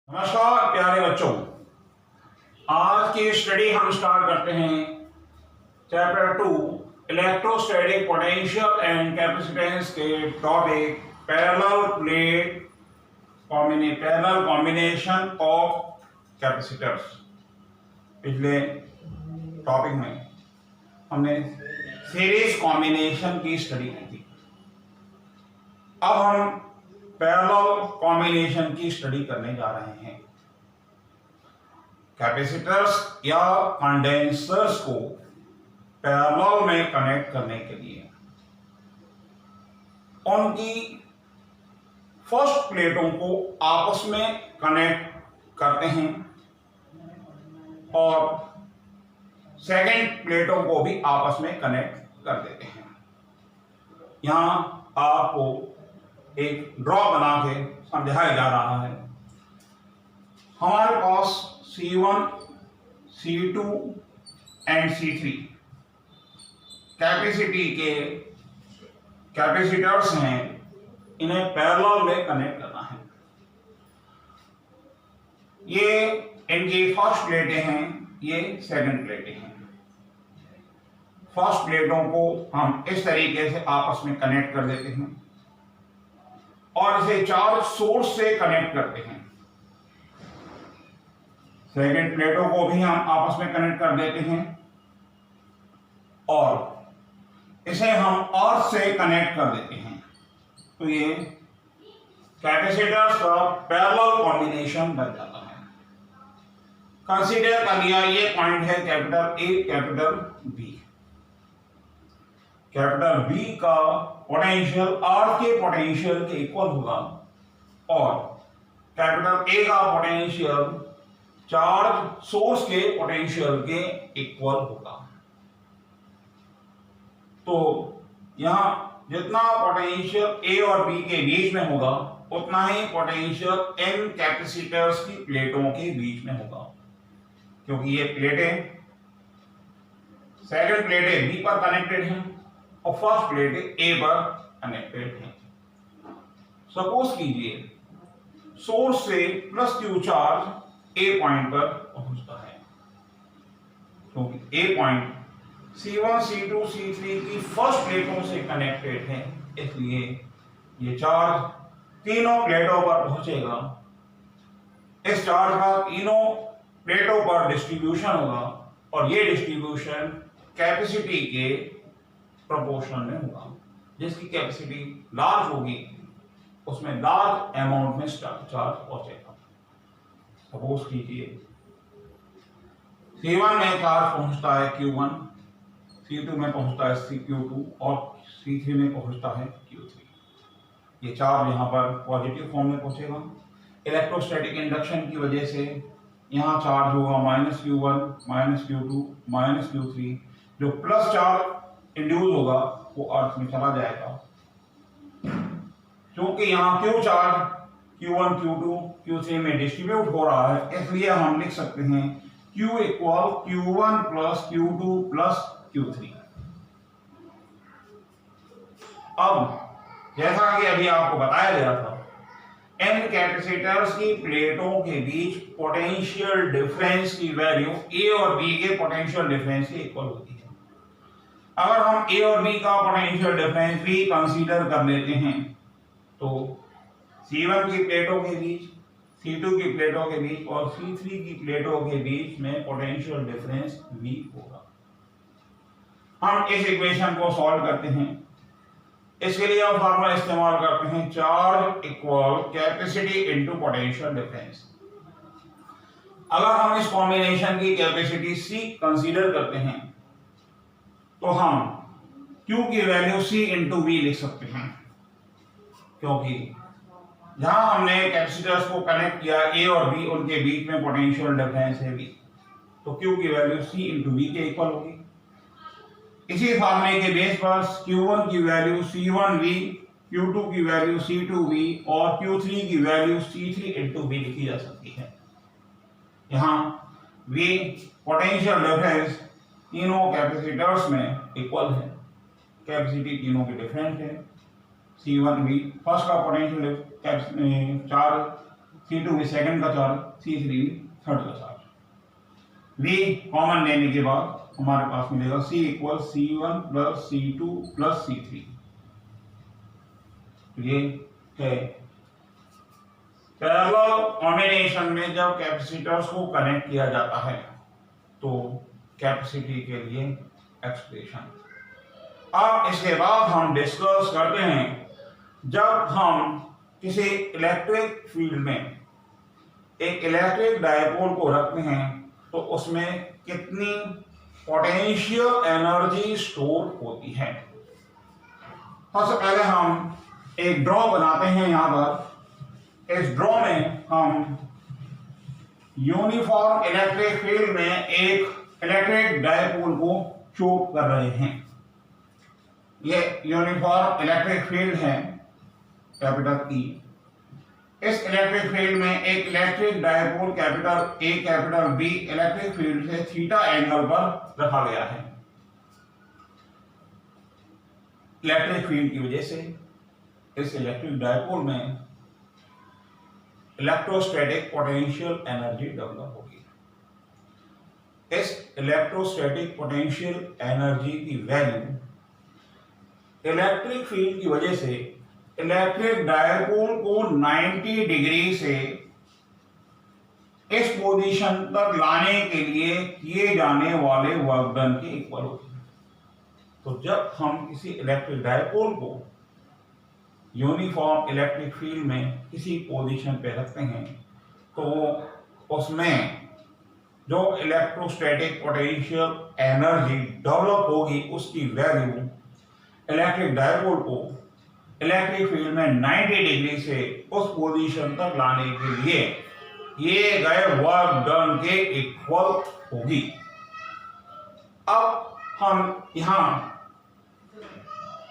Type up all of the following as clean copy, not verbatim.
नमस्कार प्यारे बच्चों, आज की स्टडी हम स्टार्ट करते हैं chapter 2 electrostatic potential and capacitance के topic parallel combination of capacitors. पिछले टॉपिक में हमने सीरीज कॉम्बिनेशन की स्टडी की थी। अब हम पैरेलल कॉम्बिनेशन की स्टडी करने जा रहे हैं। कैपेसिटर्स या कंडेंसर्स को पैरेलल में कनेक्ट करने के लिए उनकी फर्स्ट प्लेटों को आपस में कनेक्ट करते हैं और सेकंड प्लेटों को भी आपस में कनेक्ट कर देते हैं। यहां आपको एक ड्रॉ बना के समझाया जा रहा है। हमारे पास C1, C2 and C3 capacity के कैपेसिटर्स हैं, इन्हें पैरेलल में कनेक्ट करना है। ये इनकी फर्स्ट प्लेटें हैं, ये सेकंड प्लेटें हैं। फर्स्ट प्लेटों को हम इस तरीके से आपस में कनेक्ट कर देते हैं और इसे चार्ज सोर्स से कनेक्ट करते हैं। सेकेंड प्लेटों को भी हम आपस में कनेक्ट कर देते हैं और इसे हम अर्थ से कनेक्ट कर देते हैं। तो ये कैपेसिटर्स का पैरेलल कॉम्बिनेशन बन जाता है। कंसीडर कर लिया ये पॉइंट है capital A, capital B. Capital B का पोटेंशियल अर्थ के पोटेंशियल के इक्वल होगा और कैपिटल ए का पोटेंशियल चार्ज सोर्स के पोटेंशियल के इक्वल होगा। तो यहां जितना पोटेंशियल ए और बी के बीच में होगा उतना ही पोटेंशियल एन कैपेसिटर्स की प्लेटों के बीच में होगा, क्योंकि ये प्लेटें सेकंड प्लेटें बी पर कनेक्टेड हैं और फर्स्ट प्लेट ए पर कनेक्टेड है। सपोज कीजिए सोर्स से प्लस क्यू चार्ज ए पॉइंट पर पहुंचता है, क्योंकि ए पॉइंट C1, C2, C3 की फर्स्ट प्लेटों से कनेक्टेड है, इसलिए ये चार्ज तीनों प्लेटों पर पहुंचेगा। इस चार्ज का तीनों प्लेटों पर डिस्ट्रीब्यूशन होगा और ये डिस्ट्रीब्यूशन कैपेसिटी के प्रोपोर्शनल में होगा। जिसकी कैपेसिटी लार्ज होगी उसमें लार्ज अमाउंट में चार्ज पहुंचेगा। सपोज कीजिए C1 में चार्ज पहुंचता है Q1, C2 में पहुंचता है Q2 और C3 में पहुंचता है Q3। ये चार्ज यहाँ पर पॉजिटिव फॉर्म में पहुंचेगा। इलेक्ट्रोस्टैटिक इंडक्शन की वजह से यहाँ चार्ज होगा -Q1, -Q2, -Q3। जो प्लस चार्ज इंड्यूस होगा वो अर्थ में चला जाएगा। क्योंकि यहाँ Q charge Q1, Q2, Q3 में डिस्ट्रीब्यूट हो रहा है, इसलिए हम लिख सकते हैं Q equal Q1 plus Q2 plus Q3। अब जैसा कि अभी आपको बताया गया था, एन कैपेसिटर्स की प्लेटों के बीच पोटेंशियल डिफरेंस की वैल्यू ए और बी के पोटेंशियल डिफरेंस के इक्वल होती है। अगर हम ए और बी का पोटेंशियल डिफरेंस भी कंसीडर कर लेते हैं तो C1 की प्लेटों के बीच, C2 की प्लेटों के बीच और C3 की प्लेटों के बीच में पोटेंशियल डिफरेंस V होगा। हम इस इक्वेशन को सॉल्व करते हैं। इसके लिए हम फॉर्मूला इस्तेमाल करते हैं charge equal capacity into potential difference. अगर हम इस कॉम्बिनेशन की कैपेसिटी C कंसीडर करते हैं तो हम Q की वैल्यू C इंटू V लिख सकते हैं, क्योंकि जहां हमने कैपेसिटर्स को कनेक्ट किया ए और बी, उनके बीच में पोटेंशियल डिफरेंस है V, तो Q की वैल्यू C इंटू V के इक्वल होगी। इसी फार्मूले के बेस पर Q1 की वैल्यू C1V, Q2 की वैल्यू C2V और Q3 की वैल्यू C3 इंटू V लिखी जा सकती है। यहाँ V पोटेंशियल डिफरेंस तीनों कैपेसिटर्स में इक्वल है, कैपेसिटी तीनों की डिफरेंट है। C1V फर्स्ट का पोटेंशियल चार्ज C2 भी सेकंड का चार्ज, C3 भी थर्ड का चार्ज। V कॉमन लेने के बाद हमारे पास मिलेगा C equal C1 plus C2 plus C3। ये है पैरेलल कॉम्बिनेशन में जब कैपेसिटर्स को कनेक्ट किया जाता है तो कैपेसिटी के लिए एक्सप्रेशन। अब इसके बाद हम डिस्कस करते हैं, जब हम किसी इलेक्ट्रिक फील्ड में एक इलेक्ट्रिक डायपोल को रखते हैं तो उसमें कितनी पोटेंशियल एनर्जी स्टोर होती है। सबसे पहले हम एक ड्रॉ बनाते हैं। यहां पर इस ड्रॉ में हम यूनिफॉर्म इलेक्ट्रिक फील्ड में एक इलेक्ट्रिक डायपोल को शो कर रहे हैं। ये यूनिफॉर्म इलेक्ट्रिक फील्ड है कैपिटल ई। इस इलेक्ट्रिक फील्ड में एक electric dipole capital A capital B electric field से थीटा एंगल पर रखा गया है। इलेक्ट्रिक फील्ड की वजह से इस इलेक्ट्रिक डायपोल में इलेक्ट्रोस्टैटिक पोटेंशियल एनर्जी डेवलप होगी। इस इलेक्ट्रोस्टैटिक पोटेंशियल एनर्जी की वैल्यू इलेक्ट्रिक फील्ड की वजह से इलेक्ट्रिक डायपोल को 90 डिग्री से इस पोजीशन तक लाने के लिए किए जाने वाले वर्क डन के इक्वल होती है। तो जब हम किसी इलेक्ट्रिक डायपोल को यूनिफॉर्म इलेक्ट्रिक फील्ड में किसी पोजीशन पे रखते हैं तो उसमें जो इलेक्ट्रोस्टैटिक पोटेंशियल एनर्जी डेवलप होगी उसकी वैल्यू इलेक्ट्रिक डायपोल को इलेक्ट्रिक फील्ड में 90 डिग्री से उस पोजीशन तक लाने के लिए किए गए वर्क डन के इक्वल होगी। अब हम यहां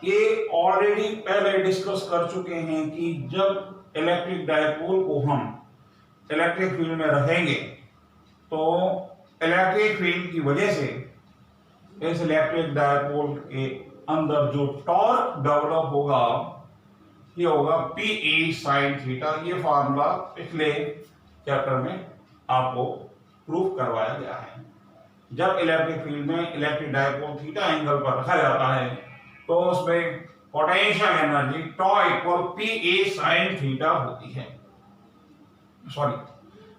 ये ऑलरेडी पहले डिस्कस कर चुके हैं कि जब इलेक्ट्रिक डायपोल को हम इलेक्ट्रिक फील्ड में रखेंगे तो इलेक्ट्रिक फील्ड की वजह से इस इलेक्ट्रिक डायपोल के अंदर जो टॉर्क डेवलप होगा ये होगा Pe sin थीटा। ये फार्मूला पिछले चैप्टर में आपको प्रूफ करवाया गया है। जब इलेक्ट्रिक फील्ड में इलेक्ट्रिक डायपोल थीटा एंगल पर रखा जाता है तो उसमें पोटेंशियल एनर्जी टॉ इक्वल Pe sin थीटा होती है। सॉरी,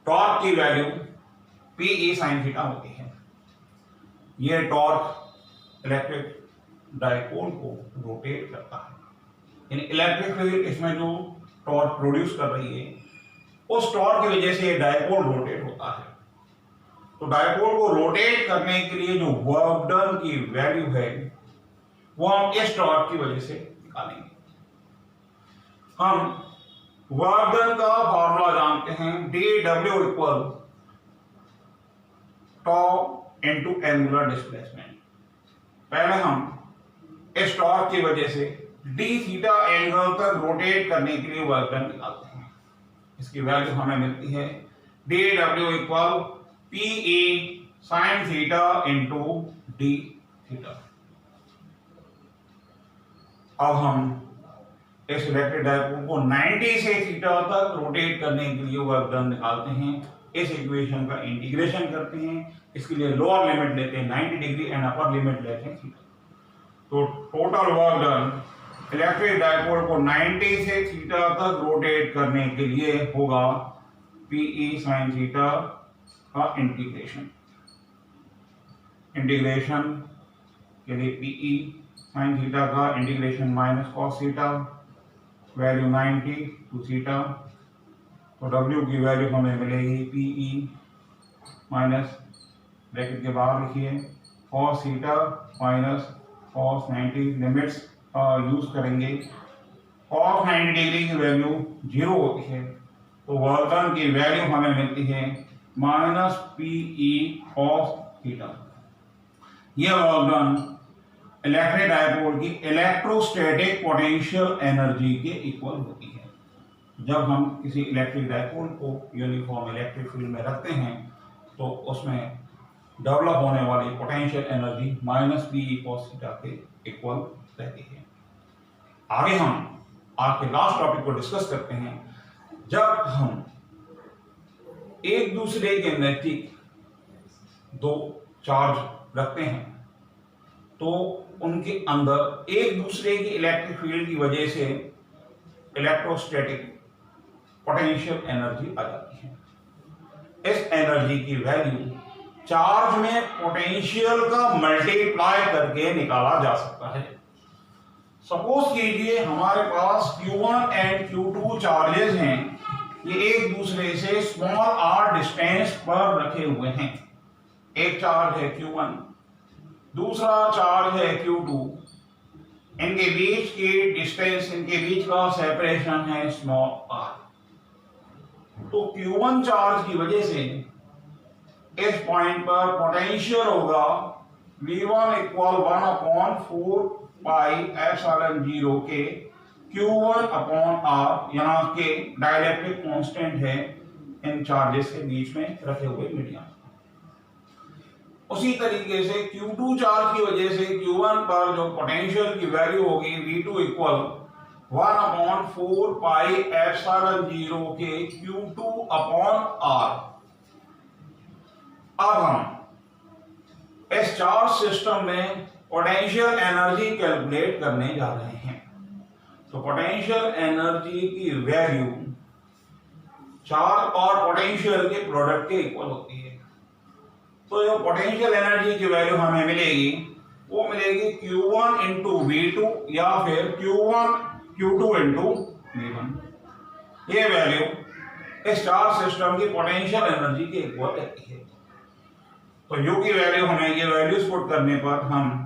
टॉर्क की वैल्यू Pe sin थीटा होती है। ये टॉर्क इलेक्ट्रिक डायपोल को रोटेट करता है। इलेक्ट्रिक फील्ड इसमें जो टॉर्क प्रोड्यूस कर रही है उस टॉर्क की वजह से ये डायपोल रोटेट होता है। तो डायपोल को रोटेट करने के लिए जो वर्क डन की वैल्यू है वो हम इस टॉर्क की वजह से निकालेंगे। हम वर्क डन का फॉर्मूला जानते हैं, dW इक्वल टॉ इनटू एंगुलर डिस्प्लेसमेंट। पहले हम इस टॉर्क की वजह से d थीटा एंगल तक रोटेट करने के लिए वर्क डन निकालते हैं। इसकी वैल्यू हमें मिलती है dW equal Pe sin theta into d theta. अब हम इस इलेक्ट्रिक डायपोल को 90 से थीटा तक रोटेट करने के लिए वर्क डन निकालते हैं। इस इक्वेशन का इंटीग्रेशन करते हैं। इसके लिए लोअर लिमिट लेते हैं 90 डिग्री एंड अपर लिमिट लेते हैं थीटा। तो total work done electric dipole को 90 से थीटा तक रोटेट करने के लिए होगा Pe sin थीटा का इंटीग्रेशन के लिए Pe sin थीटा का integration minus cos theta, value 90 to theta. तो W की वैल्यू हमें मिलेगी Pe माइनस ब्रैकेट के बाहर लिखिए cos theta minus cos 90। Limits use करेंगे। cos 90 डिग्री की वैल्यू 0 होती है तो वर्क डन की वैल्यू हमें मिलती है माइनस Pe cos थीटा। यह वर्क डन इलेक्ट्रिक डायपोल की इलेक्ट्रोस्टैटिक पोटेंशियल एनर्जी के इक्वल होती है। जब हम किसी इलेक्ट्रिक डायपोल को यूनिफॉर्म इलेक्ट्रिक फील्ड में रखते हैं तो उसमें डेवलप होने वाली potential energy minus Pe cos theta के इक्वल रहती है। आगे हम आज के लास्ट टॉपिक को डिस्कस करते हैं। जब हम एक दूसरे के नजदीक दो चार्ज रखते हैं तो उनके अंदर एक दूसरे की इलेक्ट्रिक फील्ड की वजह से इलेक्ट्रोस्टैटिक पोटेंशियल एनर्जी आ जाती है। इस एनर्जी की वैल्यू चार्ज में पोटेंशियल का मल्टीप्लाई करके निकाला जा सकता है। सपोज कीजिए हमारे पास Q1 एंड Q2 चार्जेस हैं, ये एक दूसरे से स्मॉल r डिस्टेंस पर रखे हुए हैं। एक चार्ज है Q1, दूसरा चार्ज है Q2, इनके बीच की डिस्टेंस, इनके बीच का सेपरेशन है स्मॉल r। तो Q1 चार्ज की वजह से इस पॉइंट पर पोटेंशियल होगा V1 इक्वल 1/4 पाई एप्सिलॉन 0 के Q1 अपॉन R, यहाँ के डाइलेक्ट्रिक कांस्टेंट है इन चार्जेस के बीच में रखे हुए मीडियम। उसी तरीके से Q2 चार्ज की वजह से Q1 पर जो पोटेंशियल की वैल्यू होगी V2 इक्वल 1/4 पाई एप्सिलॉन 0 के Q2 अपॉन R। अब हम इस चार्ज सिस्टम में पोटेंशियल एनर्जी कैलकुलेट करने जा रहे हैं। तो पोटेंशियल एनर्जी की वैल्यू चार्ज और पोटेंशियल के प्रोडक्ट के इक्वल होती है। तो जो पोटेंशियल एनर्जी की वैल्यू हमें मिलेगी वो मिलेगी Q1 इंटू V2 या फिर Q2 इंटू V1। ये वैल्यू इस चार्ज सिस्टम की पोटेंशियल एनर्जी के इक्वल रहती है। तो U की वैल्यू हमें ये वैल्यूज पुट करने पर हम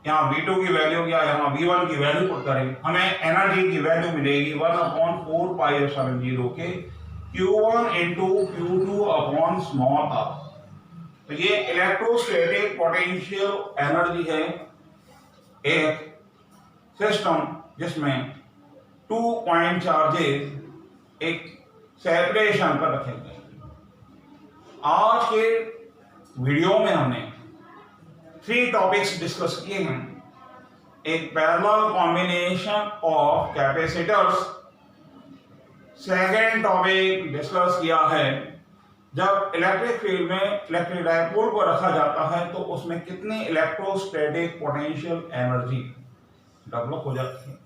यहाँ V2 की वैल्यू या यहाँ V1 की वैल्यू पुट करें, हमें एनर्जी की वैल्यू मिलेगी 1/4 पाई एप्सिलॉन 0 के Q1 into Q2 upon small r। तो ये इलेक्ट्रोस्टैटिक पोटेंशियल एनर्जी है एक सिस्टम जिसमें 2 पॉइंट चार्जेस एक सेपरेशन पर रखे गए। आज के वीडियो में हमने 3 टॉपिक्स डिस्कस किए हैं। एक parallel combination of capacitors, second topic discuss किया है जब इलेक्ट्रिक फील्ड में इलेक्ट्रिक डायपोल को रखा जाता है तो उसमें कितनी इलेक्ट्रोस्टैटिक पोटेंशियल एनर्जी डेवलप हो जाती है।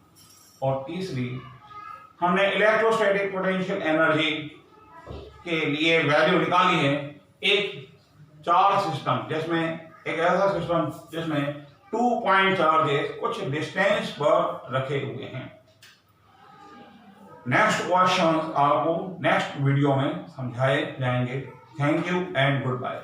और तीसरी हमने इलेक्ट्रोस्टैटिक पोटेंशियल एनर्जी के लिए वैल्यू निकाली है एक चार्ज सिस्टम जिसमें, एक ऐसा सिस्टम जिसमें 2 पॉइंट चार्जेस कुछ डिस्टेंस पर रखे हुए हैं। नेक्स्ट क्वेश्चन आपको नेक्स्ट वीडियो में समझाए जाएंगे। Thank you and good bye.